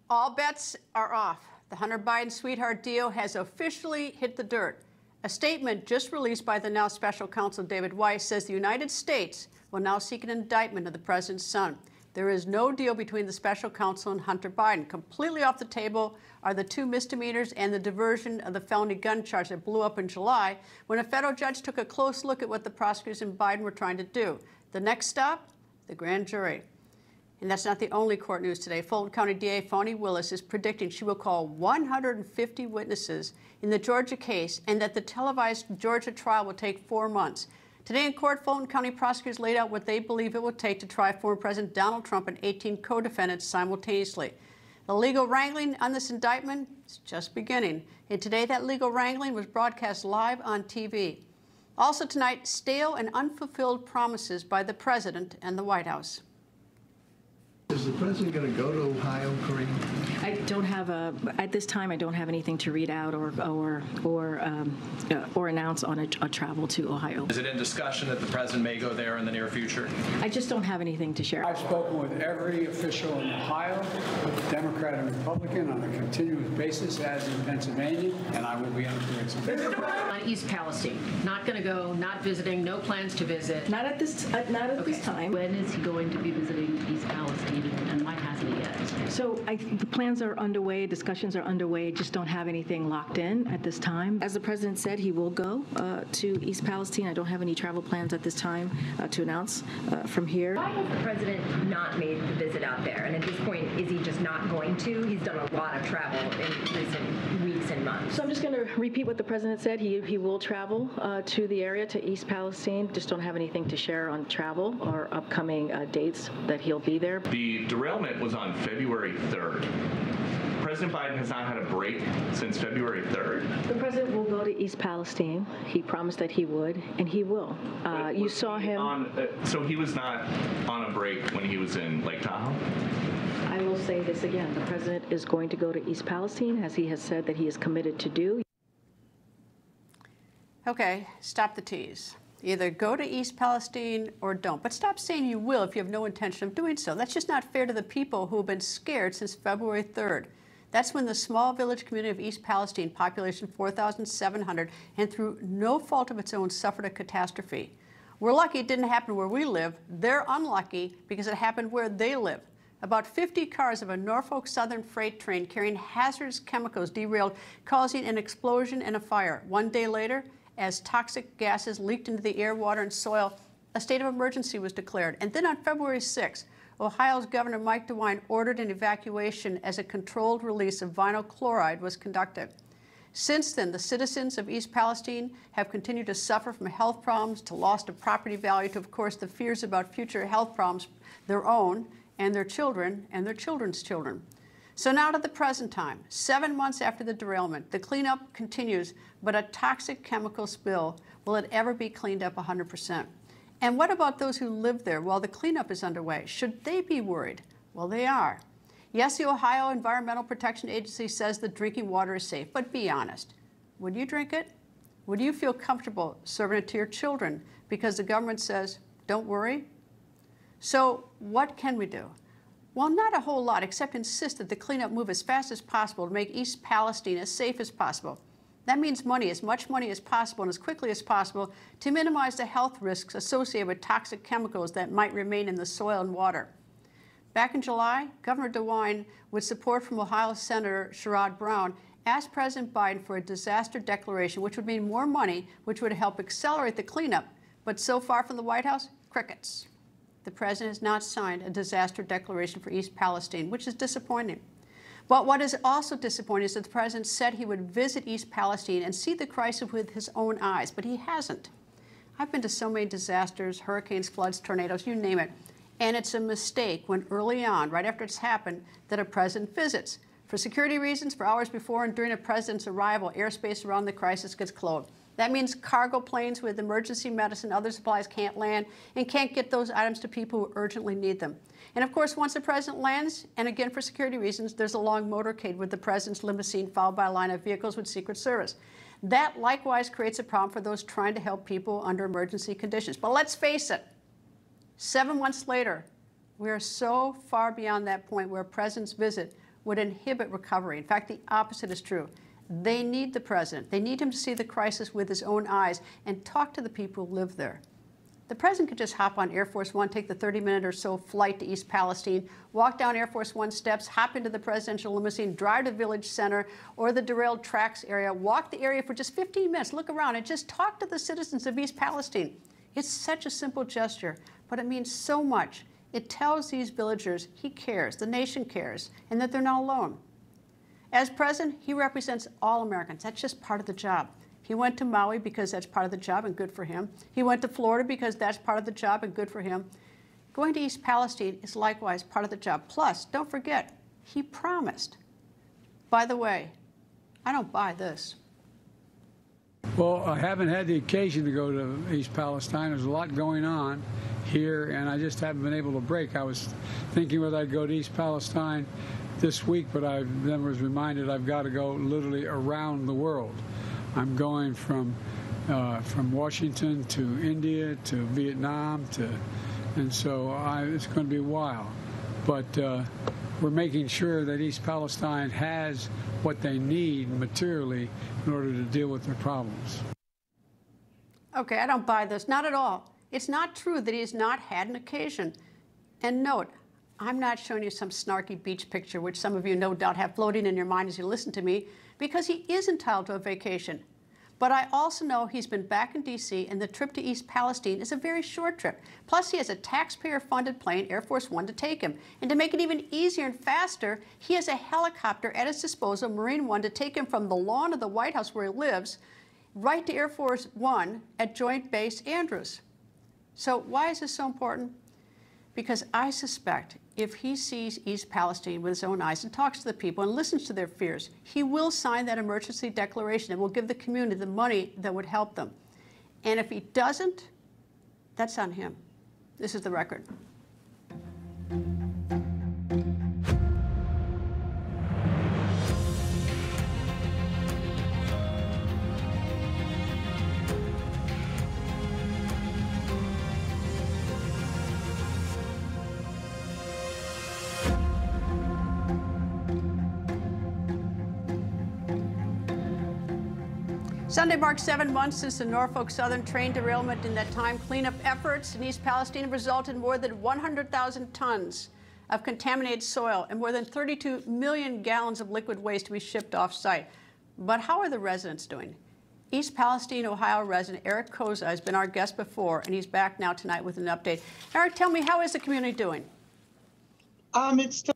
All bets are off. The Hunter Biden sweetheart deal has officially hit the dirt. A statement just released by the now special counsel David Weiss says the United States will now seek an indictment of the president's son. There is no deal between the special counsel and Hunter Biden. Completely off the table are the 2 misdemeanors and the diversion of the felony gun charge that blew up in July when a federal judge took a close look at what the prosecutors and Biden were trying to do. The next stop, the grand jury. And that's not the only court news today. Fulton County DA Fani Willis is predicting she will call 150 witnesses in the Georgia case and that the televised Georgia trial will take 4 months. Today in court, Fulton County prosecutors laid out what they believe it will take to try former President Donald Trump and 18 co-defendants simultaneously. The legal wrangling on this indictment is just beginning. And today that legal wrangling was broadcast live on TV. Also tonight, stale and unfulfilled promises by the president and the White House. Is the president going to go to Ohio, Kareem? I don't have at this time. I don't have anything to read out or announce on a travel to Ohio. Is it in discussion that the president may go there in the near future? I just don't have anything to share. I've spoken with every official in Ohio, Democrat and Republican, on a continuous basis, as in Pennsylvania, and I will be on the on East Palestine, not going to go, not visiting, no plans to visit. Not at this time. When is he going to be visiting East Palestine? And why hasn't he yet? So the plans are underway, discussions are underway, just don't have anything locked in at this time. As the president said, he will go to East Palestine. I don't have any travel plans at this time to announce from here. Why has the president not made the visit out there? And at this point, is he just not going to? He's done a lot of travel in recent weeks and months. So I'm just going to repeat what the president said. He will travel to the area, to East Palestine. Just don't have anything to share on travel or upcoming dates that he'll be there. The derailment was on February 3rd. President Biden has not had a break since February 3rd. The president will go to East Palestine. He promised that he would, and he will. You saw him. So he was not on a break when he was in Lake Tahoe? I will say this again. The president is going to go to East Palestine, as he has said that he is committed to do. Okay, stop the tease. Either go to East Palestine or don't. But stop saying you will if you have no intention of doing so. That's just not fair to the people who have been scared since February 3rd. That's when the small village community of East Palestine, population 4,700, and through no fault of its own, suffered a catastrophe. We're lucky it didn't happen where we live. They're unlucky because it happened where they live. About 50 cars of a Norfolk Southern freight train carrying hazardous chemicals derailed, causing an explosion and a fire. 1 day later, as toxic gases leaked into the air, water, and soil, a state of emergency was declared. And then on February 6th, Ohio's Governor Mike DeWine ordered an evacuation as a controlled release of vinyl chloride was conducted. Since then, the citizens of East Palestine have continued to suffer from health problems, to loss of property value, to, of course, the fears about future health problems, their own and their children and their children's children. So now to the present time, 7 months after the derailment, the cleanup continues, but a toxic chemical spill, will it ever be cleaned up 100%? And what about those who live there while the cleanup is underway? Should they be worried? Well, they are. Yes, the Ohio Environmental Protection Agency says the drinking water is safe, but be honest. Would you drink it? Would you feel comfortable serving it to your children because the government says, don't worry? So what can we do? Well, not a whole lot, except insist that the cleanup move as fast as possible to make East Palestine as safe as possible. That means money, as much money as possible and as quickly as possible to minimize the health risks associated with toxic chemicals that might remain in the soil and water. Back in July, Governor DeWine, with support from Ohio Senator Sherrod Brown, asked President Biden for a disaster declaration, which would mean more money, which would help accelerate the cleanup. But so far from the White House, crickets. The president has not signed a disaster declaration for East Palestine, which is disappointing. But what is also disappointing is that the president said he would visit East Palestine and see the crisis with his own eyes, but he hasn't. I've been to so many disasters, hurricanes, floods, tornadoes, you name it, and it's a mistake when early on, right after it's happened, that a president visits. For security reasons, for hours before and during a president's arrival, airspace around the crisis gets closed. That means cargo planes with emergency medicine, other supplies can't land and can't get those items to people who urgently need them. And of course, once the president lands, and again for security reasons, there's a long motorcade with the president's limousine followed by a line of vehicles with Secret Service. That likewise creates a problem for those trying to help people under emergency conditions. But let's face it, 7 months later, we are so far beyond that point where a president's visit would inhibit recovery. In fact, the opposite is true. They need the president. They need him to see the crisis with his own eyes and talk to the people who live there. The president could just hop on Air Force One, take the 30-minute or so flight to East Palestine, walk down Air Force One steps, hop into the presidential limousine, drive to Village Center or the derailed tracks area, walk the area for just 15 minutes, look around, and just talk to the citizens of East Palestine. It's such a simple gesture, but it means so much. It tells these villagers he cares, the nation cares, and that they're not alone. As president, he represents all Americans. That's just part of the job. He went to Maui because that's part of the job and good for him. He went to Florida because that's part of the job and good for him. Going to East Palestine is likewise part of the job. Plus, don't forget, he promised. By the way, I don't buy this. Well, I haven't had the occasion to go to East Palestine. There's a lot going on here, and I just haven't been able to break. I was thinking whether I'd go to East Palestine this week, but I then was reminded I've got to go literally around the world. I'm going from Washington to India to Vietnam and so it's going to be a while. But we're making sure that East Palestine has what they need materially in order to deal with their problems. Okay, I don't buy this, not at all. It's not true that he has not had an occasion. And note, I'm not showing you some snarky beach picture, which some of you no doubt have floating in your mind as you listen to me, because he is entitled to a vacation. But I also know he's been back in D.C., and the trip to East Palestine is a very short trip. Plus, he has a taxpayer-funded plane, Air Force One, to take him. And to make it even easier and faster, he has a helicopter at his disposal, Marine One, to take him from the lawn of the White House where he lives right to Air Force One at Joint Base Andrews. So why is this so important? Because I suspect if he sees East Palestine with his own eyes and talks to the people and listens to their fears, he will sign that emergency declaration and will give the community the money that would help them. And if he doesn't, that's on him. This is the record. Sunday marks 7 months since the Norfolk Southern train derailment. In that time, cleanup efforts in East Palestine have resulted in more than 100,000 tons of contaminated soil and more than 32 million gallons of liquid waste to be shipped off-site. But how are the residents doing? East Palestine, Ohio resident Eric Cozza has been our guest before, and he's back now tonight with an update. Eric, tell me, how is the community doing? It's still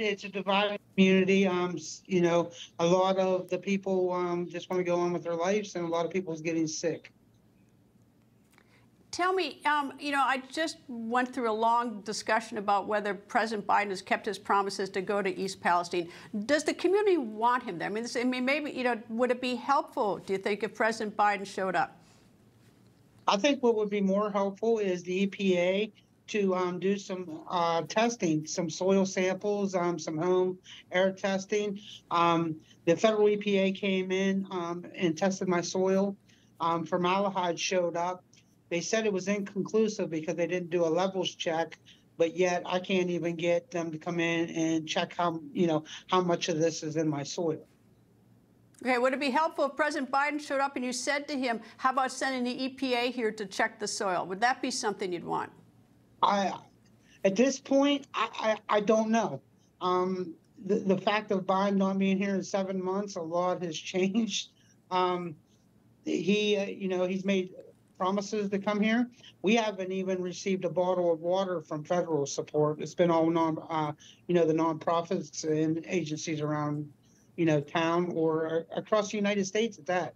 it's a divided community. You know, a lot of the people just want to go on with their lives, and a lot of people is getting sick. Tell me, you know, I just went through a long discussion about whether President Biden has kept his promises to go to East Palestine. Does the community want him there? I mean, maybe, you know, would it be helpful, do you think, if President Biden showed up? I think what would be more helpful is the EPA to do some testing, some soil samples, some home air testing. The federal EPA came in and tested my soil. Formaldehyde showed up. They said it was inconclusive because they didn't do a levels check, but yet I can't even get them to come in and check how much of this is in my soil. Okay, would it be helpful if President Biden showed up and you said to him, how about sending the EPA here to check the soil? Would that be something you'd want? At this point, I don't know. The fact of Biden not being here in 7 months, a lot has changed. He's made promises to come here. We haven't even received a bottle of water from federal support. It's been all the nonprofits and agencies around, town or across the United States at that.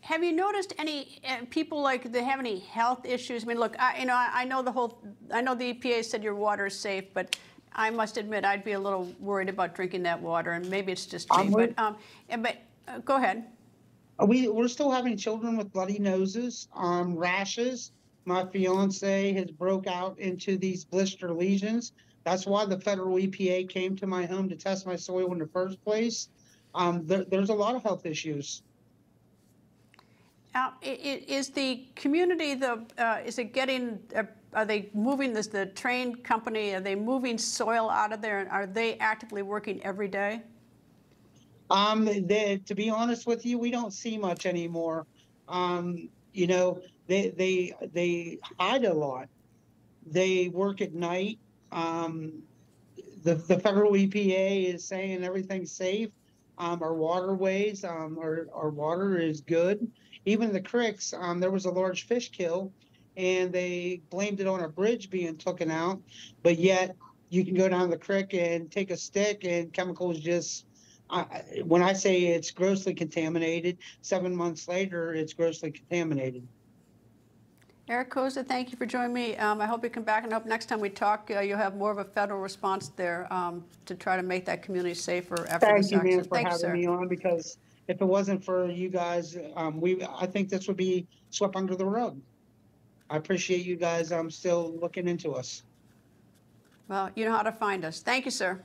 Have you noticed any people they have any health issues? I mean, look, I know the EPA said your water is safe, but I must admit I'd be a little worried about drinking that water, and maybe it's just me. But go ahead. We're still having children with bloody noses, rashes. My fiance has broke out into these blister lesions. That's why the federal EPA came to my home to test my soil in the first place. There's a lot of health issues. Is the community, is it getting, are they moving the train company, are they moving soil out of there? And are they actively working every day? To be honest with you, we don't see much anymore. You know, they hide a lot. They work at night. The federal EPA is saying everything's safe. Our waterways, our water is good. Even the creeks, there was a large fish kill, and they blamed it on a bridge being taken out. But yet, you can go down the creek and take a stick, and chemicals just. When I say it's grossly contaminated, 7 months later, it's grossly contaminated. Eric Cozza, thank you for joining me. I hope you come back, and I hope next time we talk, you'll have more of a federal response there to try to make that community safer after this Thank you, accident. man, for having me on, because if it wasn't for you guys, I think this would be swept under the rug. I appreciate you guys still looking into us. Well, you know how to find us. Thank you, sir.